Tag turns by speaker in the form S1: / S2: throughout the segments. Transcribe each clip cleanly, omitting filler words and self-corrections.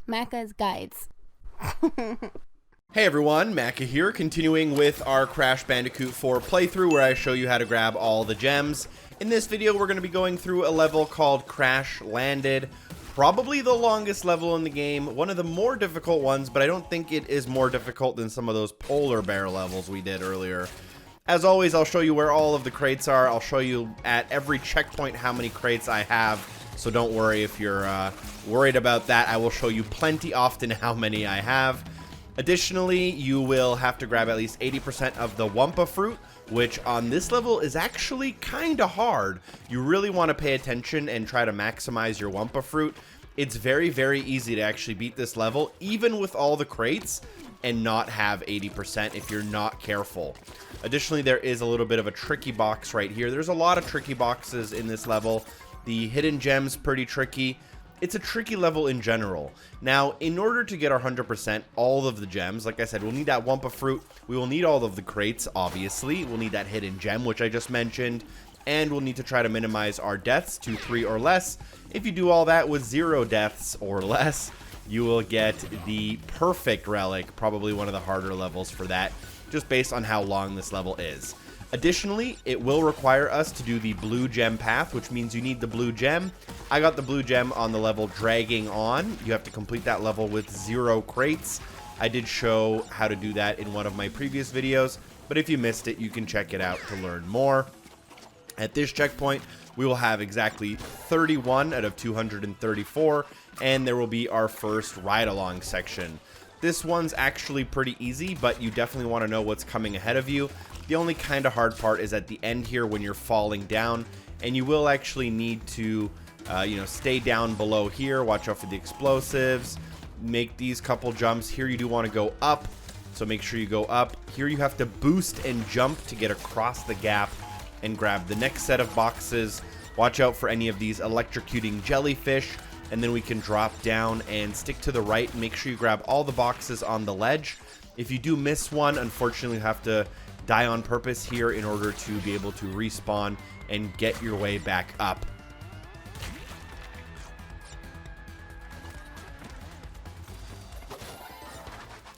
S1: Macca's Guides.
S2: Hey everyone, Macca here, continuing with our Crash Bandicoot 4 playthrough where I show you how to grab all the gems. In this video, we're going to be going through a level called Crash Landed. Probably the longest level in the game, one of the more difficult ones, but I don't think it is more difficult than some of those polar bear levels we did earlier. As always, I'll show you where all of the crates are. I'll show you at every checkpoint how many crates I have, so don't worry if you're worried about that. I will show you plenty often how many I have. Additionally, you will have to grab at least 80% of the wumpa fruit, which on this level is actually kind of hard. You really want to pay attention and try to maximize your wumpa fruit. It's very, very easy to actually beat this level, even with all the crates, and not have 80% if you're not careful. Additionally, there is a little bit of a tricky box right here. There's a lot of tricky boxes in this level. The hidden gem's pretty tricky. It's a tricky level in general. Now, in order to get our 100%, all of the gems, like I said, we'll need that wumpa fruit. We will need all of the crates, obviously. We'll need that hidden gem, which I just mentioned. And we'll need to try to minimize our deaths to 3 or less. If you do all that with 0 deaths or less, you will get the perfect relic, probably one of the harder levels for that, just based on how long this level is. Additionally, it will require us to do the blue gem path, which means you need the blue gem. I got the blue gem on the level Dragging On. You have to complete that level with 0 crates. I did show how to do that in one of my previous videos, but if you missed it, you can check it out to learn more. At this checkpoint, we will have exactly 31 out of 234, and there will be our first ride-along section. This one's actually pretty easy, but you definitely want to know what's coming ahead of you. The only kind of hard part is at the end here when you're falling down, and you will actually need to, stay down below here. Watch out for the explosives. Make these couple jumps. Here you do want to go up, so make sure you go up. Here you have to boost and jump to get across the gap and grab the next set of boxes. Watch out for any of these electrocuting jellyfish, and then we can drop down and stick to the right. Make sure you grab all the boxes on the ledge. If you do miss one, unfortunately you have to die on purpose here in order to be able to respawn and get your way back up.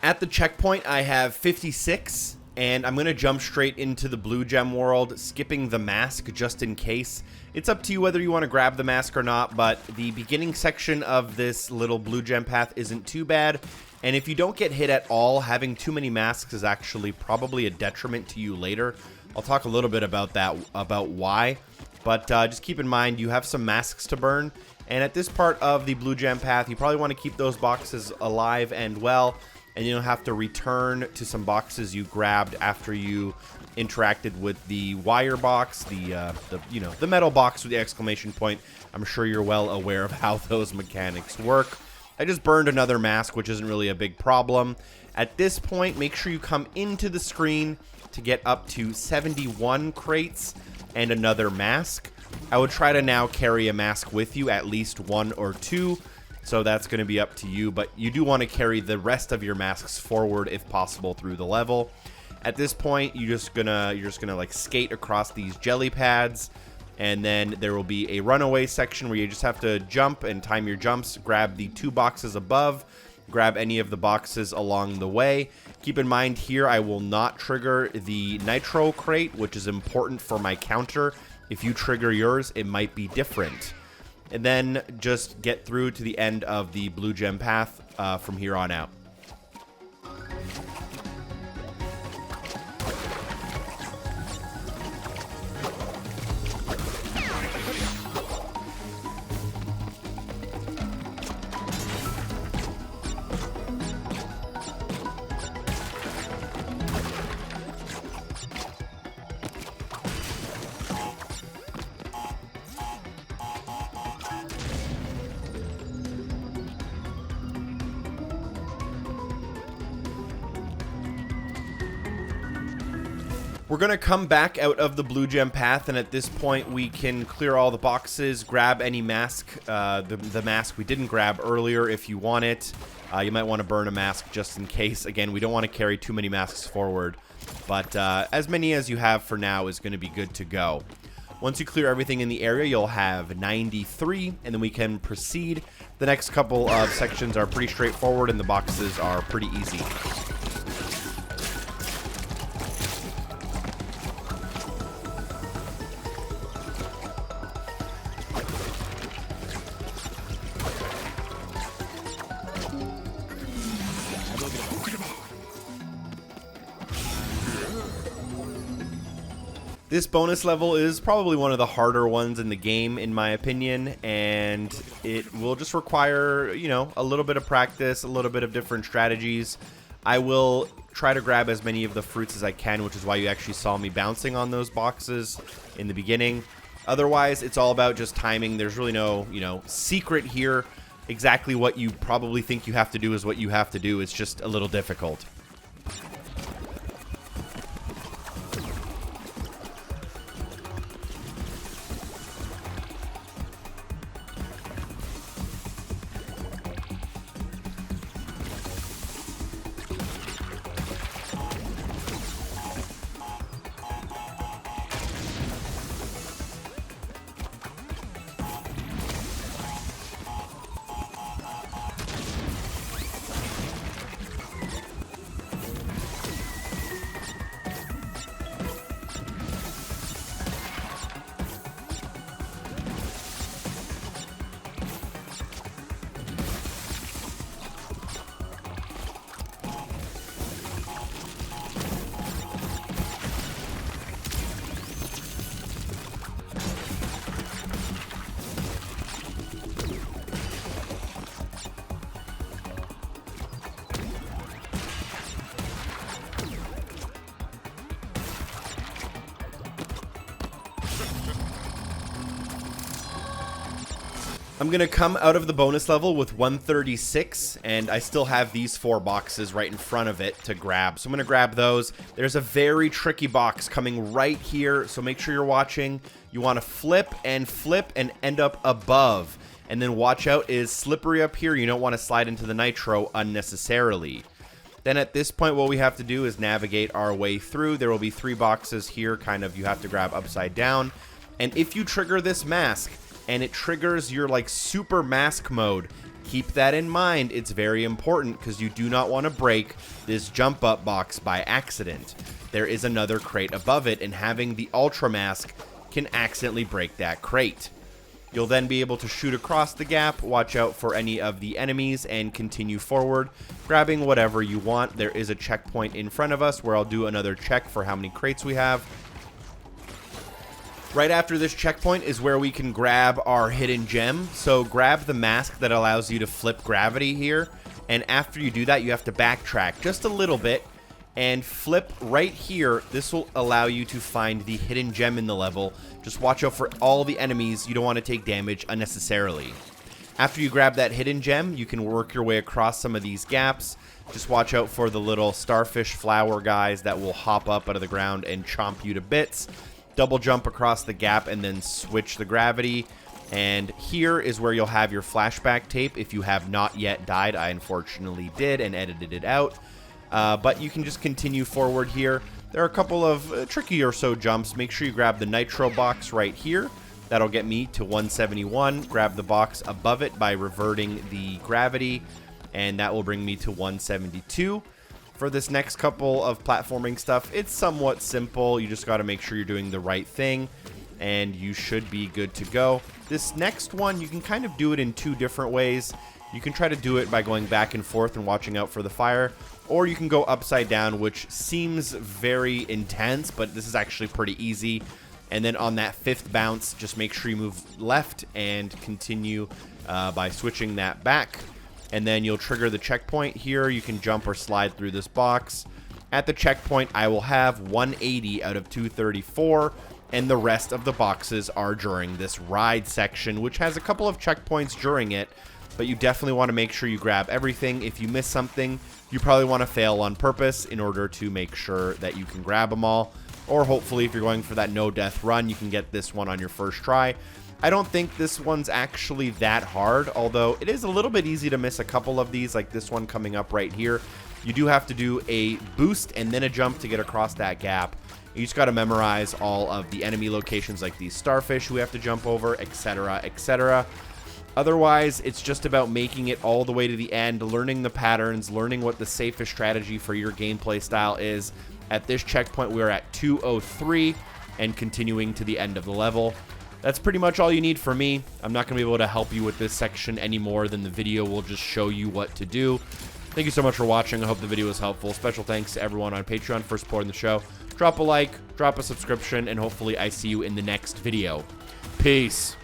S2: At the checkpoint, I have 56, and I'm going to jump straight into the blue gem world, skipping the mask just in case. It's up to you whether you want to grab the mask or not, but the beginning section of this little blue gem path isn't too bad. And if you don't get hit at all, having too many masks is actually probably a detriment to you later. I'll talk a little bit about that, about why. But just keep in mind, you have some masks to burn. And at this part of the blue gem path, you probably want to keep those boxes alive and well. And you'll have to return to some boxes you grabbed after you interacted with the wire box, the metal box with the exclamation point. I'm sure you're well aware of how those mechanics work. I just burned another mask, which isn't really a big problem. At this point, make sure you come into the screen to get up to 71 crates and another mask. I would try to now carry a mask with you, at least 1 or 2. So that's going to be up to you, but you do want to carry the rest of your masks forward if possible through the level. At this point, you're just gonna like skate across these jelly pads, and then there will be a runaway section where you just have to jump and time your jumps. Grab the 2 boxes above, grab any of the boxes along the way. Keep in mind here, I will not trigger the nitro crate, which is important for my counter. If you trigger yours, it might be different. And then just get through to the end of the blue gem path from here on out. We're going to come back out of the blue gem path, and at this point we can clear all the boxes, grab any mask, the mask we didn't grab earlier if you want it. You might want to burn a mask just in case. Again, we don't want to carry too many masks forward, but as many as you have for now is going to be good to go. Once you clear everything in the area, you'll have 93, and then we can proceed. The next couple of sections are pretty straightforward, and the boxes are pretty easy. This bonus level is probably one of the harder ones in the game, in my opinion, and it will just require, you know, a little bit of practice, a little bit of different strategies. I will try to grab as many of the fruits as I can, which is why you actually saw me bouncing on those boxes in the beginning. Otherwise, it's all about just timing. There's really no, you know, secret here. Exactly what you probably think you have to do is what you have to do. It's just a little difficult. I'm going to come out of the bonus level with 136, and I still have these 4 boxes right in front of it to grab. So I'm going to grab those. There's a very tricky box coming right here, so make sure you're watching. You want to flip and end up above. And then watch out, is slippery up here. You don't want to slide into the nitro unnecessarily. Then at this point, what we have to do is navigate our way through. There will be 3 boxes here, kind of, you have to grab upside down. And if you trigger this mask, and it triggers your like super mask mode, keep that in mind. It's very important because you do not want to break this jump up box by accident. There is another crate above it, and having the ultra mask can accidentally break that crate. You'll then be able to shoot across the gap, watch out for any of the enemies, and continue forward, grabbing whatever you want. There is a checkpoint in front of us where I'll do another check for how many crates we have. Right after this checkpoint is where we can grab our hidden gem. So grab the mask that allows you to flip gravity here. And after you do that, you have to backtrack just a little bit and flip right here. This will allow you to find the hidden gem in the level. Just watch out for all the enemies. You don't want to take damage unnecessarily. After you grab that hidden gem, you can work your way across some of these gaps. Just watch out for the little starfish flower guys that will hop up out of the ground and chomp you to bits. Double jump across the gap and then switch the gravity. And here is where you'll have your flashback tape if you have not yet died. I unfortunately did and edited it out. But you can just continue forward here. There are a couple of tricky or so jumps. Make sure you grab the nitro box right here. That'll get me to 171. Grab the box above it by reverting the gravity, and that will bring me to 172. For this next couple of platforming stuff, it's somewhat simple. You just got to make sure you're doing the right thing, and you should be good to go. This next one, you can kind of do it in 2 different ways. You can try to do it by going back and forth and watching out for the fire, or you can go upside down, which seems very intense, but this is actually pretty easy. And then on that 5th bounce, just make sure you move left and continue by switching that back. And then you'll trigger the checkpoint here. You can jump or slide through this box. At the checkpoint, I will have 180 out of 234, and the rest of the boxes are during this ride section, which has a couple of checkpoints during it, but you definitely want to make sure you grab everything. If you miss something, you probably want to fail on purpose in order to make sure that you can grab them all. Or hopefully, if you're going for that no-death run, you can get this one on your first try. I don't think this one's actually that hard, although it is a little bit easy to miss a couple of these, like this one coming up right here. You do have to do a boost and then a jump to get across that gap You just got to memorize all of the enemy locations like these starfish we have to jump over, etc., etc. Otherwise, it's just about making it all the way to the end, learning the patterns, learning what the safest strategy for your gameplay style is. At this checkpoint, we're at 203 and continuing to the end of the level. That's pretty much all you need for me. I'm not going to be able to help you with this section any more than the video will just show you what to do. Thank you so much for watching. I hope the video was helpful. Special thanks to everyone on Patreon for supporting the show. Drop a like, drop a subscription, and hopefully I see you in the next video. Peace.